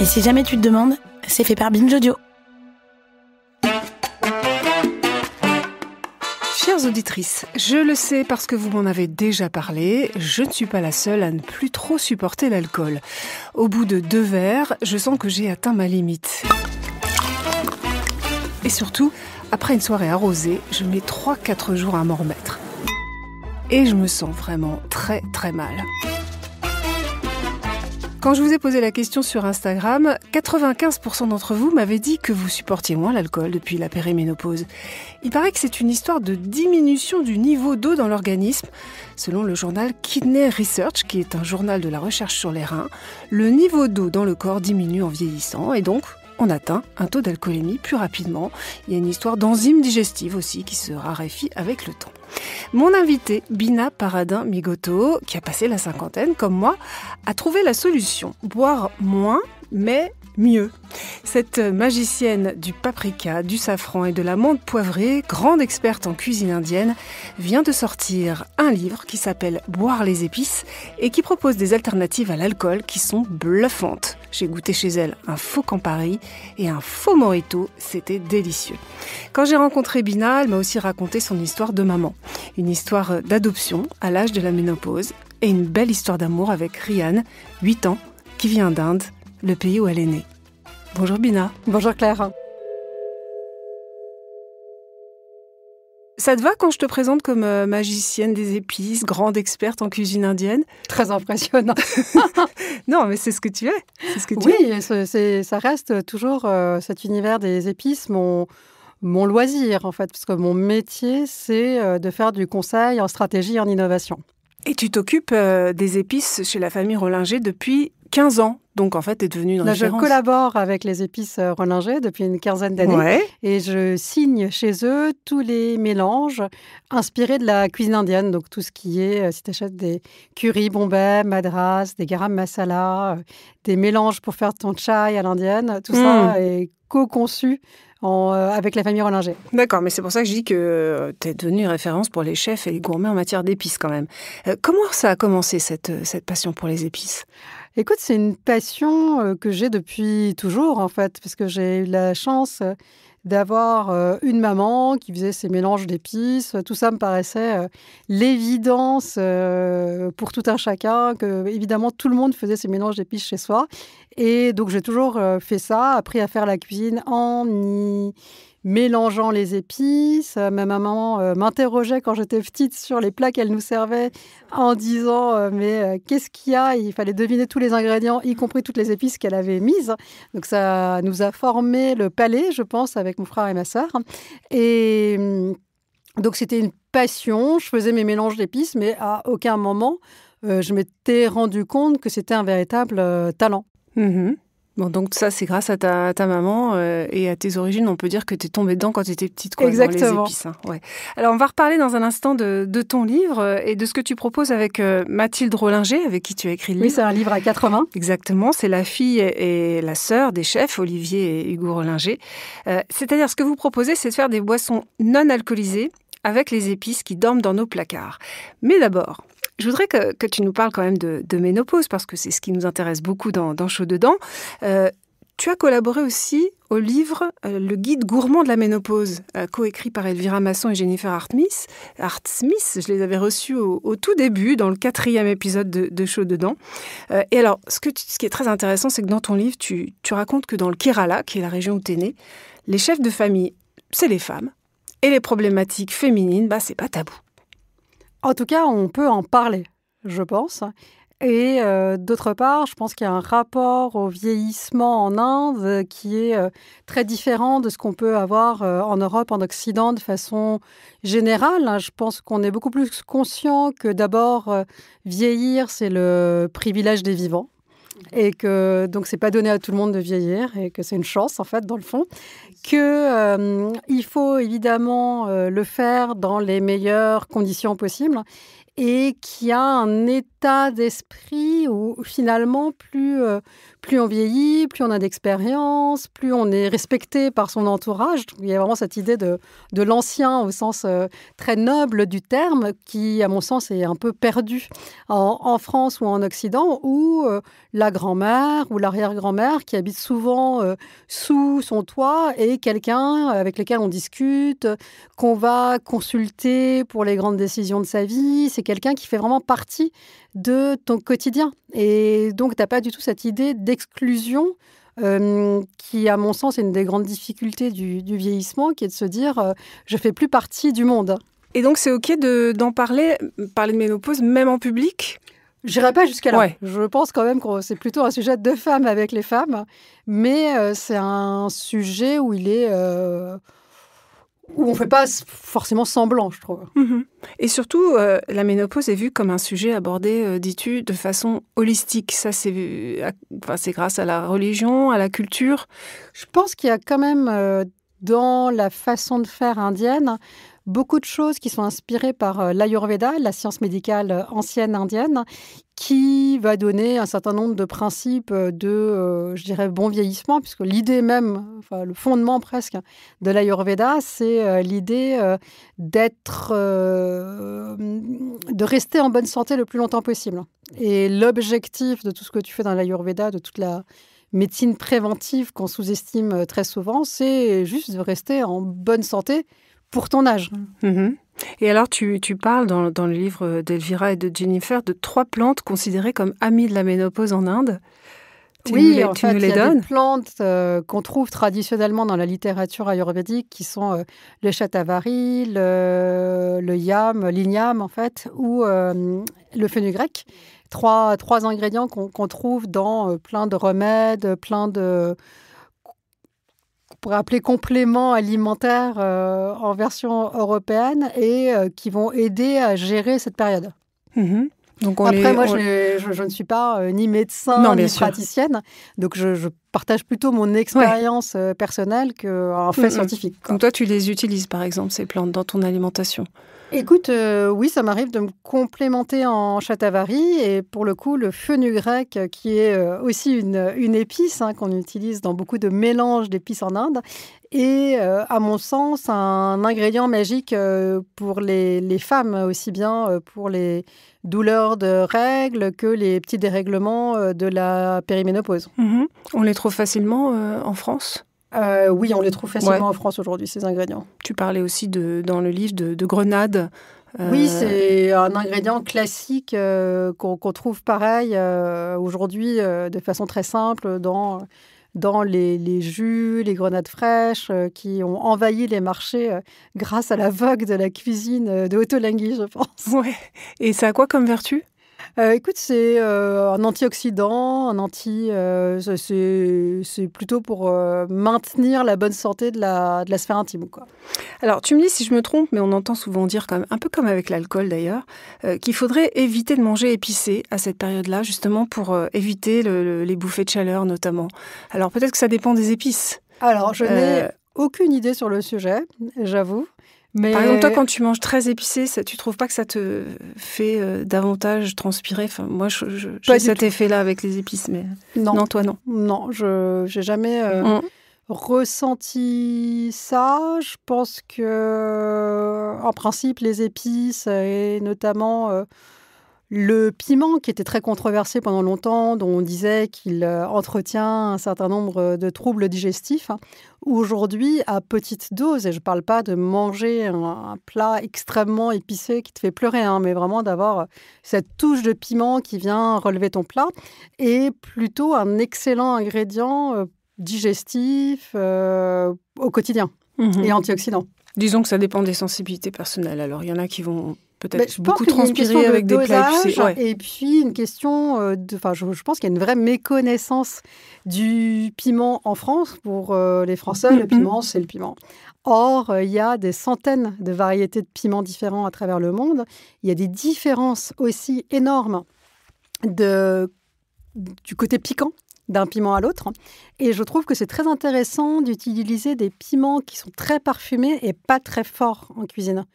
Et si jamais tu te demandes, c'est fait par Binge Audio. Chères auditrices, je le sais parce que vous m'en avez déjà parlé, je ne suis pas la seule à ne plus trop supporter l'alcool. Au bout de 2 verres, je sens que j'ai atteint ma limite. Et surtout, après une soirée arrosée, je mets 3-4 jours à m'en remettre. Et je me sens vraiment très très mal. Quand je vous ai posé la question sur Instagram, 95% d'entre vous m'avaient dit que vous supportiez moins l'alcool depuis la périménopause. Il paraît que c'est une histoire de diminution du niveau d'eau dans l'organisme. Selon le journal Kidney Research, qui est un journal de la recherche sur les reins, le niveau d'eau dans le corps diminue en vieillissant et donc on atteint un taux d'alcoolémie plus rapidement. Il y a une histoire d'enzymes digestives aussi qui se raréfient avec le temps. Mon invitée, Bina Paradin-Migoto, qui a passé la cinquantaine comme moi, a trouvé la solution. Boire moins, mais mieux. Cette magicienne du paprika, du safran et de la menthe poivrée, grande experte en cuisine indienne, vient de sortir un livre qui s'appelle « Boire les épices » et qui propose des alternatives à l'alcool qui sont bluffantes. J'ai goûté chez elle un faux Campari et un faux Mojito, c'était délicieux. Quand j'ai rencontré Bina, elle m'a aussi raconté son histoire de maman. Une histoire d'adoption à l'âge de la ménopause et une belle histoire d'amour avec Rian, 8 ans, qui vient d'Inde, le pays où elle est née. Bonjour Bina. Bonjour Claire. Ça te va quand je te présente comme magicienne des épices, grande experte en cuisine indienne ? Très impressionnant. Non, mais c'est ce que tu es. C'est ce que tu oui, es. ça reste toujours cet univers des épices, mon loisir en fait, parce que mon métier, c'est de faire du conseil en stratégie et en innovation. Et tu t'occupes des épices chez la famille Rollinger depuis 15 ans. Donc, en fait, tu es devenue une référence. Je collabore avec les épices Rollinger depuis une quinzaine d'années. Ouais. Et je signe chez eux tous les mélanges inspirés de la cuisine indienne. Donc, tout ce qui est, si tu achètes des curry bombay, madras, des garam masala, des mélanges pour faire ton chai à l'indienne, tout ça est co-conçu avec la famille Rollinger. D'accord, mais c'est pour ça que je dis que tu es devenue une référence pour les chefs et les gourmets en matière d'épices quand même. Comment ça a commencé, cette passion pour les épices ? Écoute, c'est une passion que j'ai depuis toujours, en fait, parce que j'ai eu la chance d'avoir une maman qui faisait ses mélanges d'épices. Tout ça me paraissait l'évidence pour tout un chacun, que évidemment tout le monde faisait ses mélanges d'épices chez soi. Et donc j'ai toujours fait ça, appris à faire la cuisine en y mélangeant les épices. Ma maman m'interrogeait quand j'étais petite sur les plats qu'elle nous servait en disant mais qu'est-ce qu'il y a ? Il fallait deviner tous les ingrédients, y compris toutes les épices qu'elle avait mises. Donc ça nous a formé le palais, je pense, avec mon frère et ma sœur. Et donc c'était une passion. Je faisais mes mélanges d'épices, mais à aucun moment je m'étais rendu compte que c'était un véritable talent. Mmh. Bon, donc ça, c'est grâce à ta maman et à tes origines. On peut dire que tu es tombée dedans quand tu étais petite, quoi, exactement. Dans les épices. Hein. Ouais. Alors, on va reparler dans un instant de ton livre et de ce que tu proposes avec Mathilde Rollinger, avec qui tu as écrit le livre. Oui, c'est un livre à 4 mains. Exactement, c'est la fille et la sœur des chefs, Olivier et Hugo Rollinger. C'est-à-dire, ce que vous proposez, c'est de faire des boissons non alcoolisées avec les épices qui dorment dans nos placards. Mais d'abord, je voudrais que tu nous parles quand même de ménopause, parce que c'est ce qui nous intéresse beaucoup dans Chaud Dedans. Tu as collaboré aussi au livre Le guide gourmand de la ménopause, coécrit par Elvira Masson et Jennifer Hart-Smith. Je les avais reçus au tout début, dans le 4e épisode de Chaud Dedans. Et alors, ce qui est très intéressant, c'est que dans ton livre, tu racontes que dans le Kerala, qui est la région où tu es née, les chefs de famille, c'est les femmes. Et les problématiques féminines, c'est pas tabou. En tout cas, on peut en parler, je pense. Et d'autre part, je pense qu'il y a un rapport au vieillissement en Inde qui est très différent de ce qu'on peut avoir en Europe, en Occident, de façon générale. Je pense qu'on est beaucoup plus conscient que d'abord, vieillir, c'est le privilège des vivants. Et que donc c'est pas donné à tout le monde de vieillir et que c'est une chance en fait dans le fond, que il faut évidemment le faire dans les meilleures conditions possibles et qui a un état d'esprit où finalement, plus on vieillit, plus on a d'expérience, plus on est respecté par son entourage. Il y a vraiment cette idée de l'ancien au sens très noble du terme qui, à mon sens, est un peu perdu en France ou en Occident, où la grand-mère ou l'arrière-grand-mère qui habite souvent sous son toit est quelqu'un avec lequel on discute, qu'on va consulter pour les grandes décisions de sa vie. C'est quelqu'un qui fait vraiment partie de ton quotidien. Et donc, tu n'as pas du tout cette idée d'exclusion qui, à mon sens, est une des grandes difficultés du vieillissement, qui est de se dire je ne fais plus partie du monde. Et donc, c'est OK d'en parler de ménopause, même en public ? J'irai pas jusqu'à là. Ouais. Je pense quand même que c'est plutôt un sujet de femmes avec les femmes, mais c'est un sujet où il est... où on ne fait pas forcément semblant, je trouve. Mmh. Et surtout, la ménopause est vue comme un sujet abordé, dis-tu, de façon holistique. Ça, c'est grâce à la religion, à la culture. Je pense qu'il y a quand même, dans la façon de faire indienne, beaucoup de choses qui sont inspirées par l'Ayurveda, la science médicale ancienne indienne, qui va donner un certain nombre de principes de, je dirais, bon vieillissement, puisque l'idée même, enfin, le fondement presque de l'Ayurveda, c'est l'idée de rester en bonne santé le plus longtemps possible. Et l'objectif de tout ce que tu fais dans l'Ayurveda, de toute la médecine préventive qu'on sous-estime très souvent, c'est juste de rester en bonne santé pour ton âge. Mmh. Et alors, tu parles dans le livre d'Elvira et de Jennifer de 3 plantes considérées comme amies de la ménopause en Inde. Tu nous les donnes ? Il y a des plantes qu'on trouve traditionnellement dans la littérature ayurvédique qui sont le shatavari, le yam, l'igname en fait, ou le fenugrec. 3 ingrédients qu'on trouve dans plein de remèdes, plein de... qu'on pourrait appeler compléments alimentaires en version européenne et qui vont aider à gérer cette période. Mmh. Donc je ne suis pas ni médecin ni praticienne, donc je partage plutôt mon expérience personnelle qu'un fait scientifique. Donc toi, tu les utilises, par exemple, ces plantes, dans ton alimentation ? Écoute, oui, ça m'arrive de me complémenter en shatavari et pour le coup, le fenugrec, qui est aussi une épice qu'on utilise dans beaucoup de mélanges d'épices en Inde, est, à mon sens, un ingrédient magique pour les femmes, aussi bien pour les douleurs de règles que les petits dérèglements de la périménopause. Mmh. On les trouve facilement en France ? Oui, on les trouve facilement en France aujourd'hui, ces ingrédients. Tu parlais aussi dans le livre de grenade. Oui, c'est un ingrédient classique qu'on trouve pareil aujourd'hui de façon très simple dans les jus, les grenades fraîches qui ont envahi les marchés grâce à la vogue de la cuisine de Ottolenghi, je pense. Ouais. Et ça a quoi comme vertu ? Écoute, c'est un antioxydant, c'est plutôt pour maintenir la bonne santé de la sphère intime, quoi. Alors, tu me dis si je me trompe, mais on entend souvent dire, quand même, un peu comme avec l'alcool d'ailleurs, qu'il faudrait éviter de manger épicé à cette période-là, justement pour éviter les bouffées de chaleur notamment. Alors, peut-être que ça dépend des épices. Alors, je n'ai aucune idée sur le sujet, j'avoue. Mais... Par exemple, toi, quand tu manges très épicé, tu trouves pas que ça te fait davantage transpirer ? Enfin, moi, j'ai cet effet-là avec les épices, mais non, toi, non. Non, je n'ai jamais ressenti ça. Je pense que, en principe, les épices, et notamment le piment, qui était très controversé pendant longtemps, dont on disait qu'il entretient un certain nombre de troubles digestifs, aujourd'hui, à petite dose, et je ne parle pas de manger un plat extrêmement épicé qui te fait pleurer, mais vraiment d'avoir cette touche de piment qui vient relever ton plat, est plutôt un excellent ingrédient digestif au quotidien et antioxydant. Disons que ça dépend des sensibilités personnelles. Alors, il y en a qui vont peut-être beaucoup transpirer avec des plats épicés. Ouais. Et puis, une question je pense qu'il y a une vraie méconnaissance du piment en France. Pour les Français, le piment, c'est le piment. Or, il y a des centaines de variétés de piments différents à travers le monde. Il y a des différences aussi énormes du côté piquant d'un piment à l'autre. Et je trouve que c'est très intéressant d'utiliser des piments qui sont très parfumés et pas très forts en cuisine.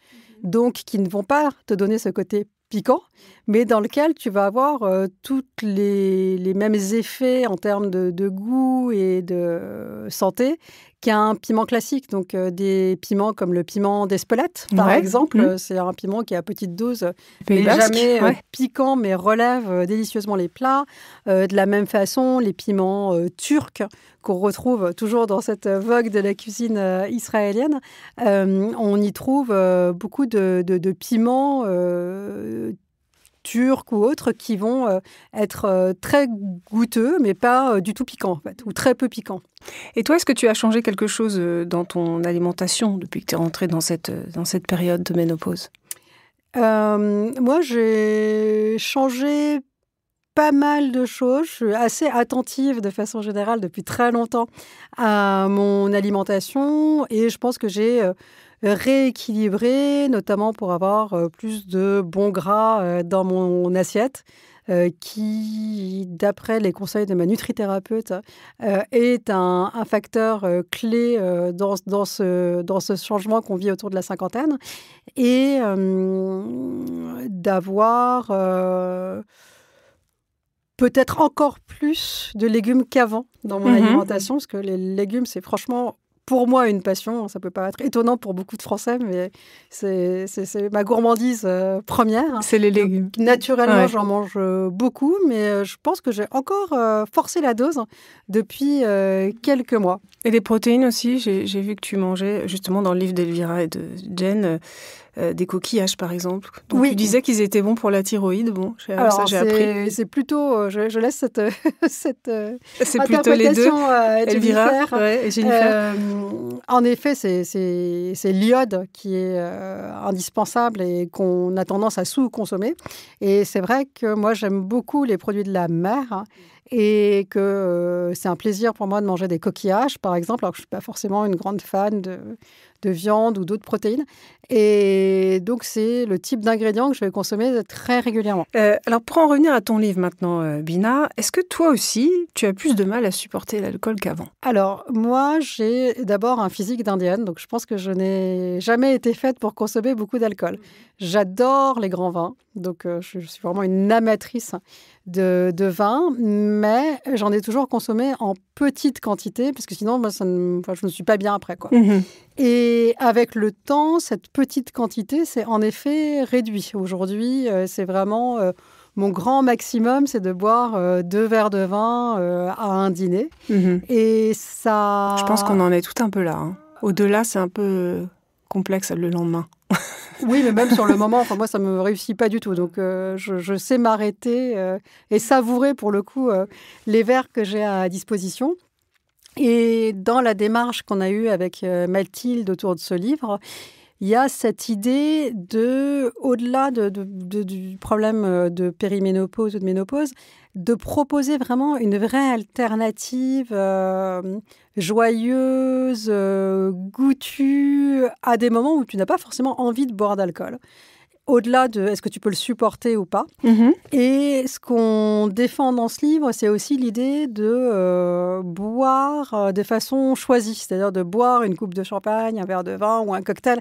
Donc, qui ne vont pas te donner ce côté piquant, mais dans lequel tu vas avoir tous les mêmes effets en termes de goût et de santé qu'un piment classique. Donc, des piments comme le piment d'Espelette, par exemple. C'est un piment qui est à petite dose, mais jamais piquant, mais relève délicieusement les plats. De la même façon, les piments turcs, qu'on retrouve toujours dans cette vogue de la cuisine israélienne, on y trouve beaucoup de piments turcs ou autres qui vont être très goûteux, mais pas du tout piquants, en fait, ou très peu piquants. Et toi, est-ce que tu as changé quelque chose dans ton alimentation depuis que tu es rentrée dans cette période de ménopause ? Moi, j'ai changé pas mal de choses. Je suis assez attentive de façon générale depuis très longtemps à mon alimentation et je pense que j'ai rééquilibré, notamment pour avoir plus de bons gras dans mon assiette, qui, d'après les conseils de ma nutrithérapeute, est un facteur clé dans ce changement qu'on vit autour de la cinquantaine, et d'avoir peut-être encore plus de légumes qu'avant dans mon alimentation, parce que les légumes, c'est franchement, pour moi, une passion. Ça peut pas être étonnant pour beaucoup de Français, mais c'est ma gourmandise première. C'est les légumes. Donc, naturellement, j'en mange beaucoup, mais je pense que j'ai encore forcé la dose depuis quelques mois. Et les protéines aussi, j'ai vu que tu mangeais, justement dans le livre d'Elvira et de Jen, des coquillages, par exemple. Donc, tu disais qu'ils étaient bons pour la thyroïde. Bon, alors, ça, j'ai appris. C'est plutôt... je laisse cette c'est plutôt les deux, Elvira et Jennifer. En effet, c'est l'iode qui est indispensable et qu'on a tendance à sous-consommer. Et c'est vrai que moi, j'aime beaucoup les produits de la mer et que c'est un plaisir pour moi de manger des coquillages, par exemple, alors que je ne suis pas forcément une grande fan de viande ou d'autres protéines. Et donc, c'est le type d'ingrédients que je vais consommer très régulièrement. Alors, pour en revenir à ton livre maintenant, Bina, est-ce que toi aussi, tu as plus de mal à supporter l'alcool qu'avant ? Alors, moi, j'ai d'abord un physique d'indienne, donc je pense que je n'ai jamais été faite pour consommer beaucoup d'alcool. J'adore les grands vins, donc je suis vraiment une amatrice de vin, mais j'en ai toujours consommé en petite quantité, parce que sinon, moi, je ne suis pas bien après, quoi. Et avec le temps, cette petite quantité s'est en effet réduite. Aujourd'hui, c'est vraiment mon grand maximum, c'est de boire 2 verres de vin à un dîner. Et ça... Je pense qu'on en est tout un peu là. Hein. Au-delà, c'est un peu complexe le lendemain. Oui, mais même sur le moment, enfin, moi, ça ne me réussit pas du tout. Donc, je sais m'arrêter et savourer, pour le coup, les verres que j'ai à disposition. Et dans la démarche qu'on a eue avec Mathilde autour de ce livre, il y a cette idée de, au-delà du problème de périménopause ou de ménopause, de proposer vraiment une vraie alternative joyeuse, goûtue, à des moments où tu n'as pas forcément envie de boire d'alcool. Au-delà de est-ce que tu peux le supporter ou pas. Et ce qu'on défend dans ce livre, c'est aussi l'idée de boire de façon choisie, c'est-à-dire de boire une coupe de champagne, un verre de vin ou un cocktail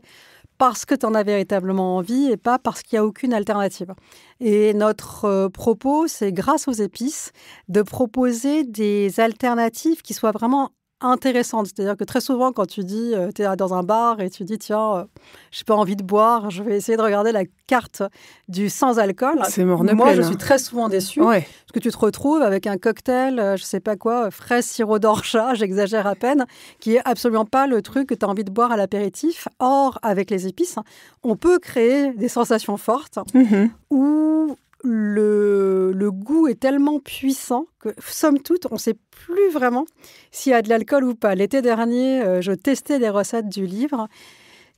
parce que tu en as véritablement envie et pas parce qu'il n'y a aucune alternative. Et notre propos, c'est grâce aux épices, de proposer des alternatives qui soient vraiment intéressante. C'est-à-dire que très souvent, quand tu dis, tu es dans un bar et tu dis, tiens, je n'ai pas envie de boire, je vais essayer de regarder la carte du sans-alcool. C'est morne Moi, pleine, je suis très souvent déçue. Parce que tu te retrouves avec un cocktail, je ne sais pas quoi, fraise, sirop d'orgeat, j'exagère à peine, qui n'est absolument pas le truc que tu as envie de boire à l'apéritif. Or, avec les épices, on peut créer des sensations fortes où le goût est tellement puissant que, somme toute, on ne sait plus vraiment s'il y a de l'alcool ou pas. L'été dernier, je testais les recettes du livre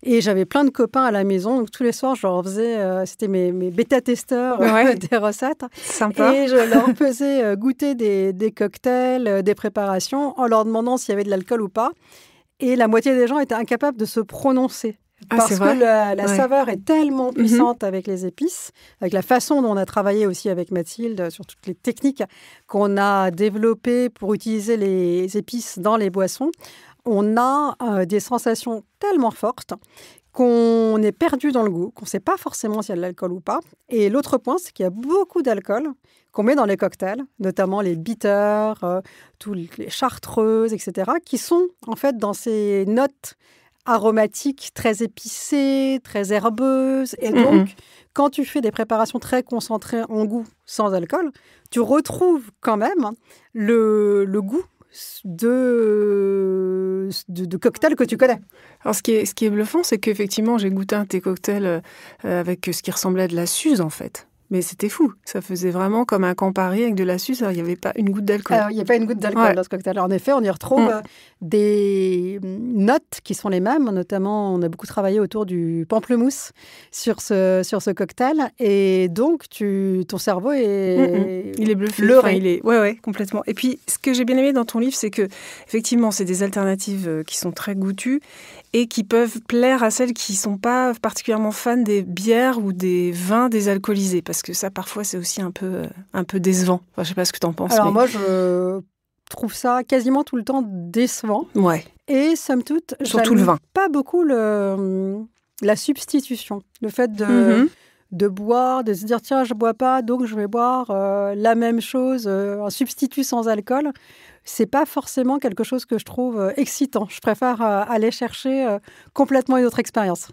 et j'avais plein de copains à la maison. Donc, tous les soirs, je leur faisais... c'était mes bêta-testeurs des recettes. Sympa. Et je leur faisais goûter des cocktails, des préparations, en leur demandant s'il y avait de l'alcool ou pas. Et la moitié des gens étaient incapables de se prononcer. Parce que la saveur est tellement puissante avec les épices, avec la façon dont on a travaillé aussi avec Mathilde sur toutes les techniques qu'on a développées pour utiliser les épices dans les boissons. On a des sensations tellement fortes qu'on est perdu dans le goût, qu'on ne sait pas forcément s'il y a de l'alcool ou pas. Et l'autre point, c'est qu'il y a beaucoup d'alcool qu'on met dans les cocktails, notamment les bitters, toutes les chartreuses, etc., qui sont en fait dans ces notes aromatiques très épicées, très herbeuses. Et donc, quand tu fais des préparations très concentrées en goût sans alcool, tu retrouves quand même le goût de cocktails que tu connais. Alors, ce qui est bluffant, c'est qu'effectivement, j'ai goûté un de tes cocktails avec ce qui ressemblait à de la suze, en fait. Mais c'était fou. Ça faisait vraiment comme un Campari avec de la suze. Il n'y avait pas une goutte d'alcool. Il n'y a pas une goutte d'alcool dans ce cocktail. En effet, on y retrouve des notes qui sont les mêmes. Notamment, on a beaucoup travaillé autour du pamplemousse sur ce cocktail. Et donc, ton cerveau est... Il est bluffé. Ouais, complètement. Et puis, ce que j'ai bien aimé dans ton livre, c'est que effectivement, c'est des alternatives qui sont très goûtues et qui peuvent plaire à celles qui ne sont pas particulièrement fans des bières ou des vins désalcoolisés. Parce que ça, parfois, c'est aussi un peu décevant. Enfin, je ne sais pas ce que tu en penses. Alors moi, je trouve ça quasiment tout le temps décevant. Ouais. Et somme toute, surtout le vin. Pas beaucoup la substitution. Le fait de boire, de se dire, tiens, je ne bois pas, donc je vais boire la même chose, un substitut sans alcool. C'est pas forcément quelque chose que je trouve excitant. Je préfère aller chercher complètement une autre expérience.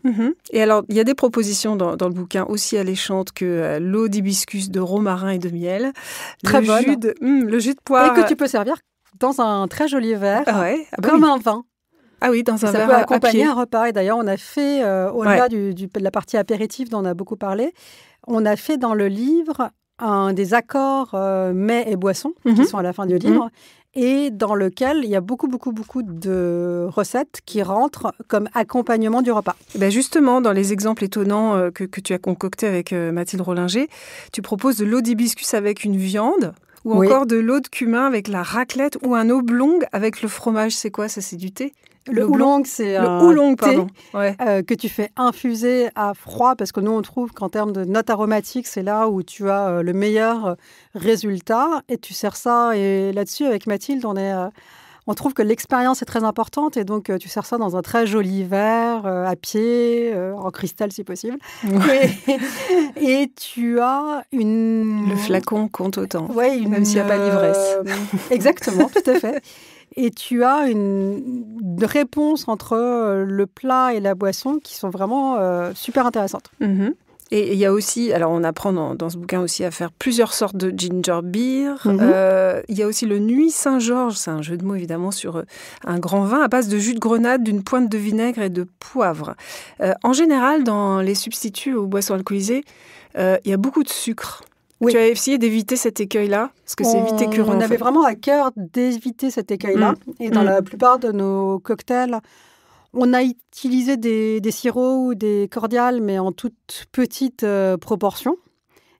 Et alors, il y a des propositions dans le bouquin aussi alléchantes que l'eau d'hibiscus de romarin et de miel. Très bonne. Le jus de poire. Et que tu peux servir dans un très joli verre, comme un vin. Ah oui, dans un verre à pied. Ça peut accompagner un repas. Et d'ailleurs, on a fait, au-delà de la partie apéritif dont on a beaucoup parlé, on a fait dans le livre des accords mets et boissons qui sont à la fin du livre. Et dans lequel il y a beaucoup de recettes qui rentrent comme accompagnement du repas. Ben justement, dans les exemples étonnants que tu as concoctés avec Mathilde Rollinger, tu proposes de l'eau d'hibiscus avec une viande ou encore de l'eau de cumin avec la raclette ou un oblong avec le fromage. C'est quoi ça? C'est du thé? Le oolong, c'est un thé que tu fais infuser à froid parce que nous, on trouve qu'en termes de notes aromatiques, c'est là où tu as le meilleur résultat. Et tu sers ça. Et là-dessus, avec Mathilde, on trouve que l'expérience est très importante. Et donc, tu sers ça dans un très joli verre, à pied, en cristal si possible. Et tu as une... Le flacon compte autant, même s'il n'y a pas l'ivresse. Exactement, tout à fait. Et tu as une réponse entre le plat et la boisson qui sont vraiment super intéressantes. Et il y a aussi, alors on apprend dans ce bouquin aussi à faire plusieurs sortes de ginger beer. Il y a aussi le Nuit Saint-Georges, c'est un jeu de mots évidemment sur un grand vin à base de jus de grenade, d'une pointe de vinaigre et de poivre. En général, dans les substituts aux boissons alcoolisées, il y a beaucoup de sucre. Oui. Tu as essayé d'éviter cet écueil-là? Parce que c'est vite écœurant. On avait vraiment à cœur d'éviter cet écueil-là. Et dans la plupart de nos cocktails, on a utilisé des sirops ou des cordiales, mais en toute petite proportion.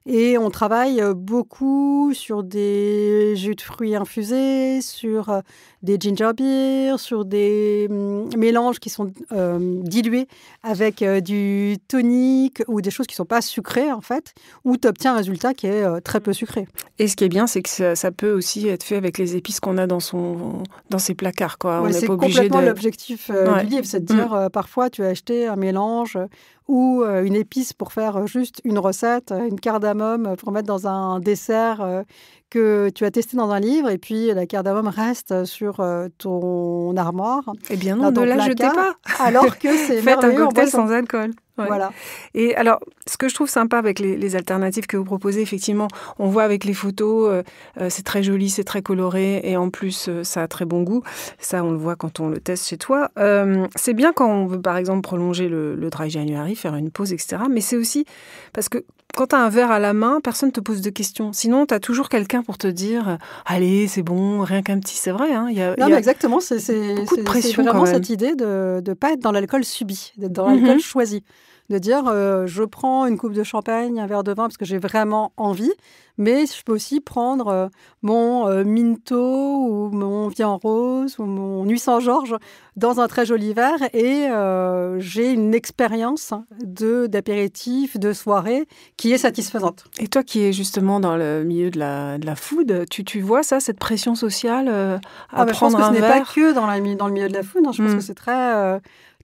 Et on travaille beaucoup sur des jus de fruits infusés, sur des ginger beer, sur des mélanges qui sont dilués avec du tonique ou des choses qui ne sont pas sucrées, en fait, où tu obtiens un résultat qui est très peu sucré. Et ce qui est bien, c'est que ça peut aussi être fait avec les épices qu'on a dans ses placards, quoi. Ouais, c'est complètement l'objectif du livre, c'est de dire parfois tu as acheté un mélange ou une épice pour faire juste une recette, une cardamome pour mettre dans un dessert que tu as testé dans un livre, et puis la cardamome reste sur ton armoire. Eh bien non, ne la jetez pas. Alors que c'est faites un cocktail sans alcool. Ouais. Voilà. Et alors, ce que je trouve sympa avec les alternatives que vous proposez, effectivement, on voit avec les photos, c'est très joli, c'est très coloré, et en plus, ça a très bon goût. Ça, on le voit quand on le teste chez toi. C'est bien quand on veut, par exemple, prolonger le dry January, faire une pause, etc. Mais c'est aussi parce que quand tu as un verre à la main, personne ne te pose de questions. Sinon, tu as toujours quelqu'un pour te dire « Allez, c'est bon, rien qu'un petit ». C'est vrai, hein, mais exactement. C'est beaucoup de pression, c'est vraiment quand même. cette idée de ne pas être dans l'alcool subi, d'être dans l'alcool choisi. De dire, je prends une coupe de champagne, un verre de vin parce que j'ai vraiment envie, mais je peux aussi prendre mon Minto ou mon Vian Rose ou mon Nuit Saint-Georges dans un très joli verre et j'ai une expérience d'apéritif, de soirée qui est satisfaisante. Et toi qui es justement dans le milieu de la food, tu vois ça, cette pression sociale à prendre un verre? Je pense que ce n'est pas que dans le milieu de la food, hein. Je pense que c'est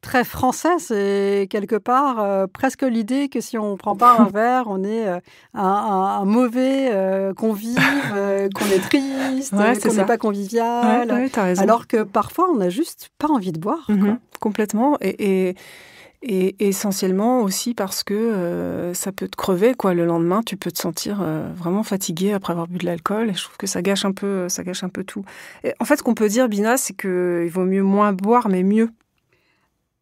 très français. C'est quelque part presque l'idée que si on ne prend pas un verre, on est un mauvais convive, qu'on est triste, qu'on n'est pas convivial. Ouais, t'as raison. Alors que parfois, on n'a juste pas envie de boire. Quoi. Complètement. Et essentiellement aussi parce que ça peut te crever, quoi. Le lendemain, tu peux te sentir vraiment fatigué après avoir bu de l'alcool. Et je trouve que ça gâche un peu tout. Et en fait, ce qu'on peut dire, Bina, c'est qu'il vaut mieux moins boire, mais mieux.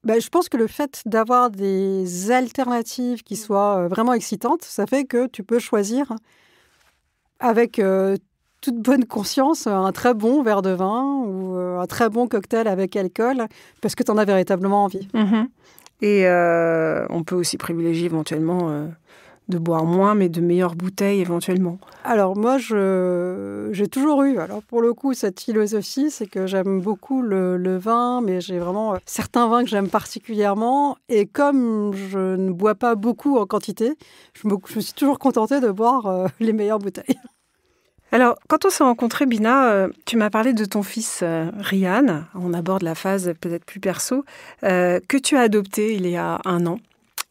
Je pense que le fait d'avoir des alternatives qui soient vraiment excitantes, ça fait que tu peux choisir avec toute bonne conscience un très bon verre de vin ou un très bon cocktail avec alcool parce que tu en as véritablement envie. Et on peut aussi privilégier éventuellement de boire moins, mais de meilleures bouteilles éventuellement. Alors moi, j'ai toujours eu, alors pour le coup, cette philosophie, c'est que j'aime beaucoup le vin, mais j'ai vraiment certains vins que j'aime particulièrement. Et comme je ne bois pas beaucoup en quantité, je me suis toujours contentée de boire les meilleures bouteilles. Alors, quand on s'est rencontrés, Bina, tu m'as parlé de ton fils Ryan. On aborde la phase peut-être plus perso, que tu as adopté il y a 1 an.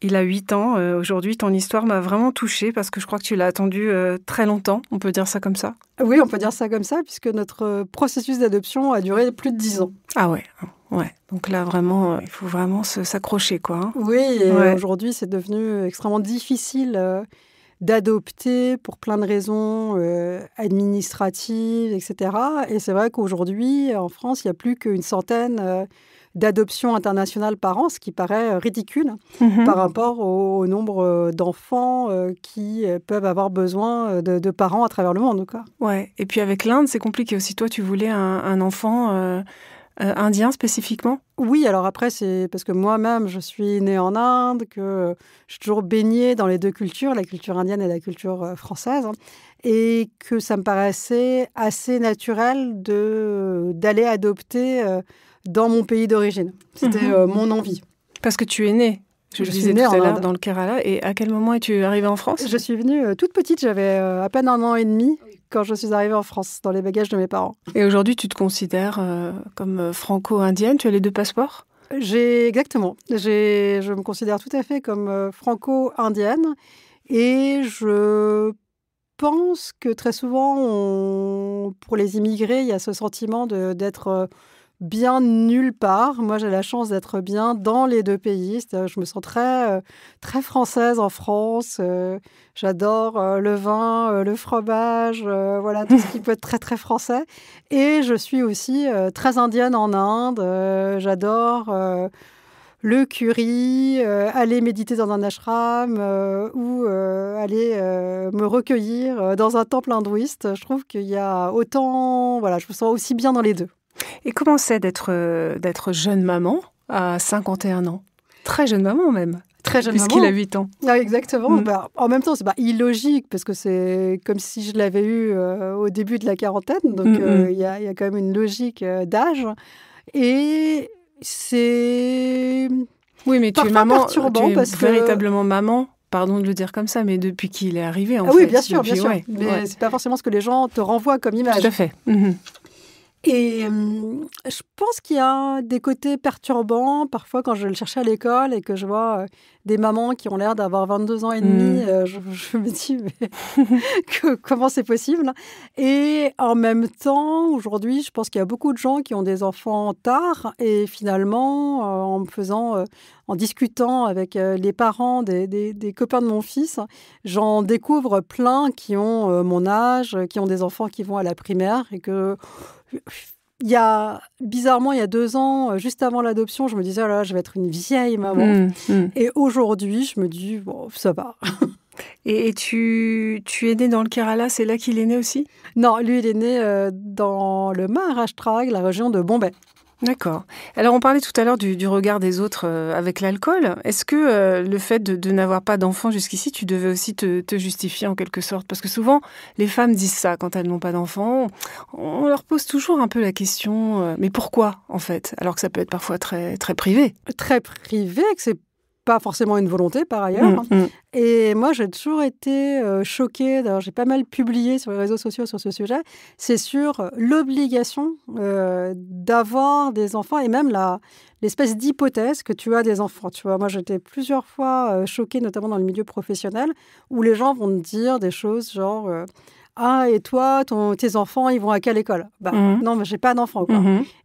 Il a 8 ans. Aujourd'hui, ton histoire m'a vraiment touchée parce que je crois que tu l'as attendu très longtemps. On peut dire ça comme ça? Oui, on peut dire ça comme ça, puisque notre processus d'adoption a duré plus de 10 ans. Ah ouais. Donc là, vraiment, il faut vraiment s'accrocher, quoi. Hein. Oui, et aujourd'hui, c'est devenu extrêmement difficile d'adopter pour plein de raisons administratives, etc. Et c'est vrai qu'aujourd'hui, en France, il n'y a plus qu'une centaine d'adoptions internationales par an, ce qui paraît ridicule par rapport au nombre d'enfants qui peuvent avoir besoin de parents à travers le monde. Quoi. Ouais. Et puis avec l'Inde, c'est compliqué aussi. Toi, tu voulais un enfant indien spécifiquement? Oui, alors après, c'est parce que moi-même, je suis née en Inde, que je suis toujours baignée dans les deux cultures, la culture indienne et la culture française, et que ça me paraissait assez naturel d'aller adopter dans mon pays d'origine. C'était mon envie. Parce que tu es née, je le disais tout à l'heure, dans le Kerala. Et à quel moment es-tu arrivée en France? Je suis venue toute petite, j'avais à peine 1 an et demi quand je suis arrivée en France, dans les bagages de mes parents. Et aujourd'hui, tu te considères comme franco-indienne? Tu as les 2 passeports? Exactement. Je me considère tout à fait comme franco-indienne. Et je pense que très souvent, pour les immigrés, il y a ce sentiment d'être bien nulle part. Moi, j'ai la chance d'être bien dans les 2 pays. Je me sens très, très française en France. J'adore le vin, le fromage, voilà, tout ce qui peut être très, très français. Et je suis aussi très indienne en Inde. J'adore le curry, aller méditer dans un ashram ou aller me recueillir dans un temple hindouiste. Je trouve qu'il y a autant... Voilà, je me sens aussi bien dans les 2. Et comment c'est d'être jeune maman à 51 ans? Très jeune maman même. Très jeune maman. Puisqu'il a 8 ans. Ah, exactement. En même temps, c'est illogique parce que c'est comme si je l'avais eu au début de la quarantaine. Donc, il y a quand même une logique d'âge. Et c'est... Oui, mais tu es maman, perturbant tu es véritablement maman. Pardon de le dire comme ça, mais depuis qu'il est arrivé, en fait. Oui, bien sûr, bien sûr. Ouais, mais c'est pas forcément ce que les gens te renvoient comme image. Tout à fait. Et je pense qu'il y a des côtés perturbants. Parfois, quand je le cherchais à l'école et que je vois des mamans qui ont l'air d'avoir 22 ans et demi, je me dis, mais comment c'est possible? Et en même temps, aujourd'hui, je pense qu'il y a beaucoup de gens qui ont des enfants tard. Et finalement, en discutant avec les parents des copains de mon fils, j'en découvre plein qui ont mon âge, qui ont des enfants qui vont à la primaire et que... Bizarrement, il y a 2 ans, juste avant l'adoption, je me disais, oh là, je vais être une vieille maman. Et aujourd'hui, je me dis, bon, ça va. Et tu es née dans le Kerala, c'est là qu'il est né aussi? Non, lui, il est né dans le Maharashtra, la région de Bombay. D'accord. Alors, on parlait tout à l'heure du regard des autres avec l'alcool. Est-ce que le fait de n'avoir pas d'enfant jusqu'ici, tu devais aussi te justifier en quelque sorte? Parce que souvent, les femmes disent ça quand elles n'ont pas d'enfant. On leur pose toujours un peu la question, mais pourquoi, en fait? Alors que ça peut être parfois très, très privé. Très privé, que c'est pas forcément une volonté par ailleurs. Et moi, j'ai toujours été choquée. D'ailleurs, j'ai pas mal publié sur les réseaux sociaux sur ce sujet. C'est sur l'obligation d'avoir des enfants et même l'espèce d'hypothèse que tu as des enfants. Tu vois, moi, j'étais plusieurs fois choquée, notamment dans le milieu professionnel, où les gens vont te dire des choses genre ah, et toi, tes enfants, ils vont à quelle école? Non, mais j'ai pas d'enfants, quoi.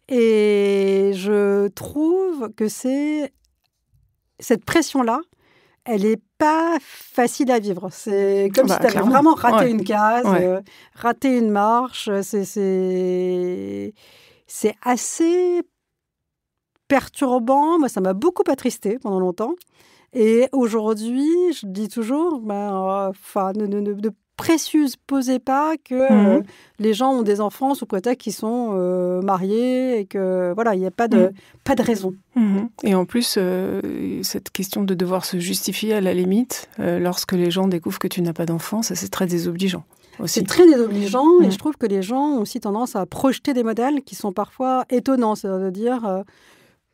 Et je trouve que cette pression-là, elle n'est pas facile à vivre. C'est comme si tu avais vraiment raté une case, raté une marche. C'est assez perturbant. Moi, ça m'a beaucoup attristée pendant longtemps. Et aujourd'hui, je dis toujours, ne présupposez pas que les gens ont des enfants sous prétexte qu'ils sont mariés et que voilà, il n'y a pas de raison. Et en plus, cette question de devoir se justifier à la limite, lorsque les gens découvrent que tu n'as pas d'enfant, ça c'est très désobligeant. Aussi. C'est très désobligeant et je trouve que les gens ont aussi tendance à projeter des modèles qui sont parfois étonnants, c'est-à-dire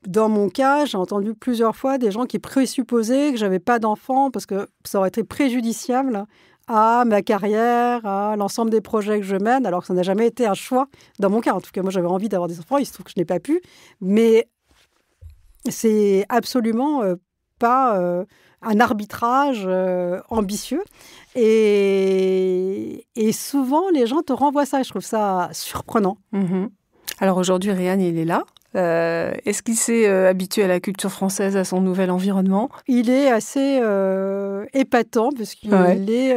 dans mon cas, j'ai entendu plusieurs fois des gens qui présupposaient que j'avais pas d'enfant parce que ça aurait été préjudiciable à ma carrière, à l'ensemble des projets que je mène, alors que ça n'a jamais été un choix. Dans mon cas, en tout cas, moi, j'avais envie d'avoir des enfants. Il se trouve que je n'ai pas pu. Mais c'est absolument pas un arbitrage ambitieux. Et souvent, les gens te renvoient ça. Et je trouve ça surprenant. Alors aujourd'hui, Ryan, il est là. Est-ce qu'il s'est habitué à la culture française, à son nouvel environnement? Il est assez épatant parce qu'il est...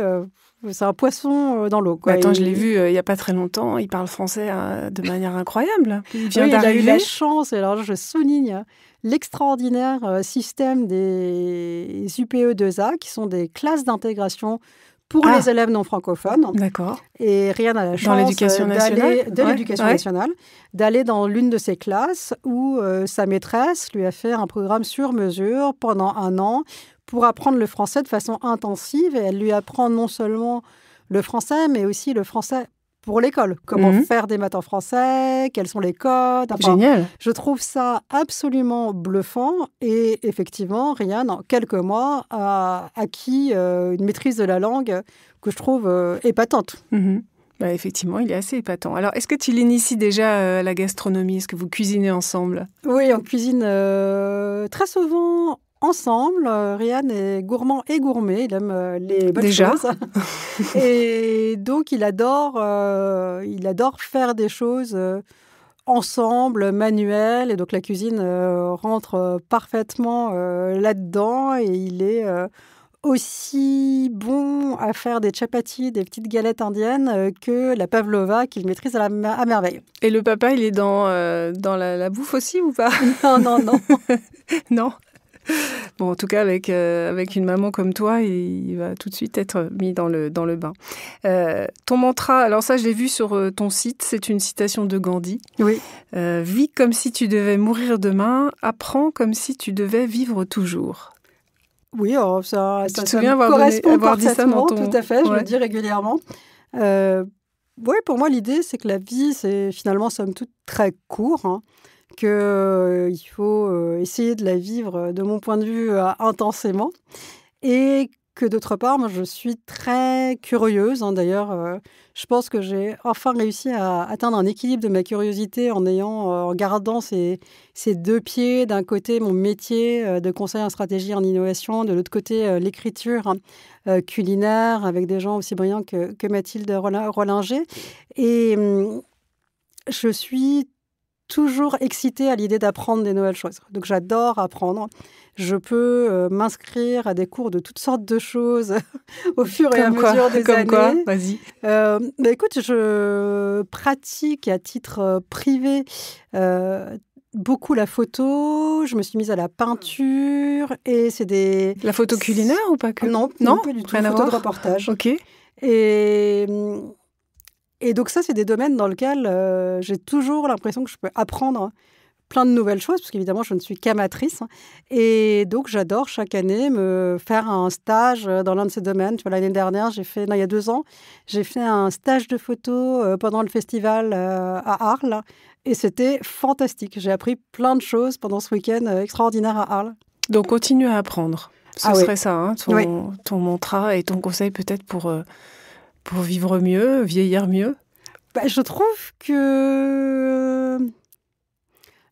c'est un poisson dans l'eau. Attends, je l'ai vu il n'y a pas très longtemps. Il parle français de manière incroyable. Il vient d'arriver. Il a eu la chance. Alors, je souligne l'extraordinaire système des UPE2A, qui sont des classes d'intégration pour les élèves non francophones. D'accord. Et Ryan a la chance l'éducation nationale, l'éducation nationale, d'aller dans l'une de ces classes où sa maîtresse lui a fait un programme sur mesure pendant 1 an pour apprendre le français de façon intensive. Et elle lui apprend non seulement le français, mais aussi le français pour l'école. Comment faire des maths en français, quels sont les codes. Génial. Je trouve ça absolument bluffant. Et effectivement, Ryan, en quelques mois, a acquis une maîtrise de la langue que je trouve épatante. Effectivement, il est assez épatant. Alors, est-ce que tu l'inities déjà à la gastronomie? Est-ce que vous cuisinez ensemble? Oui, on cuisine très souvent ensemble. Ryan est gourmand et gourmet. Il aime les bonnes choses. Et donc, il adore faire des choses ensemble, manuelles. Et donc, la cuisine rentre parfaitement là-dedans. Et il est aussi bon à faire des chapatis, des petites galettes indiennes, que la pavlova qu'il maîtrise à merveille. Et le papa, il est dans la bouffe aussi ou pas? Non. Non. Bon, en tout cas, avec une maman comme toi, il va tout de suite être mis dans le bain. Ton mantra, alors ça, je l'ai vu sur ton site, c'est une citation de Gandhi. Oui. Vis comme si tu devais mourir demain, apprends comme si tu devais vivre toujours. Oui, ça tu te souviens avoir dit ça dans ton... Tout à fait, je le dis régulièrement. Oui, pour moi, l'idée, c'est que la vie, c'est finalement, somme toute, très court, qu'il faut essayer de la vivre, de mon point de vue, intensément. Et que d'autre part, moi, je suis très curieuse. D'ailleurs, je pense que j'ai enfin réussi à atteindre un équilibre de ma curiosité en gardant ces 2 pieds. D'un côté, mon métier de conseiller en stratégie, en innovation. De l'autre côté, l'écriture culinaire avec des gens aussi brillants que Mathilde Rollinger. Et je suis toujours excitée à l'idée d'apprendre des nouvelles choses. Donc, j'adore apprendre. Je peux m'inscrire à des cours de toutes sortes de choses au fur et à mesure des années. Comme quoi? Vas-y. Écoute, je pratique à titre privé beaucoup la photo. Je me suis mise à la peinture et c'est des... La photo culinaire ou pas que? Non, pas du tout. Rien à photo voir. De reportage. Ok. Et donc ça, c'est des domaines dans lesquels j'ai toujours l'impression que je peux apprendre plein de nouvelles choses, parce qu'évidemment, je ne suis qu'amatrice. Et donc, j'adore chaque année me faire un stage dans l'un de ces domaines. Tu vois, l'année dernière, il y a 2 ans, j'ai fait un stage de photo pendant le festival à Arles. Et c'était fantastique. J'ai appris plein de choses pendant ce week-end extraordinaire à Arles. Donc, continue à apprendre. Ce serait ça, hein, ton mantra et ton conseil peut-être pour vivre mieux, vieillir mieux. Je trouve que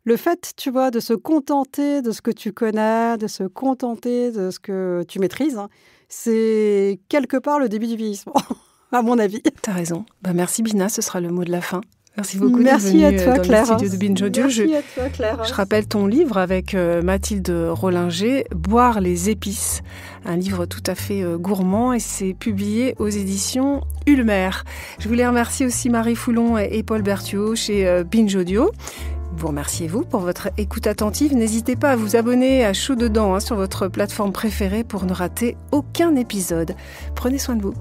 le fait, tu vois, de se contenter de ce que tu connais, de se contenter de ce que tu maîtrises, hein, c'est quelque part le début du vieillissement, à mon avis. T'as raison. Merci Bina, ce sera le mot de la fin. Merci beaucoup Merci d'être à venue toi, dans Claire. le studio de Binge Audio. Merci à toi, Claire. Je rappelle ton livre avec Mathilde Rollinger, Boire les épices, un livre tout à fait gourmand et c'est publié aux éditions Ulmer. Je voulais remercier aussi Marie Foulon et Paul Berthuot chez Binge Audio. Vous remerciez-vous pour votre écoute attentive. N'hésitez pas à vous abonner à Chaud Dedans sur votre plateforme préférée pour ne rater aucun épisode. Prenez soin de vous.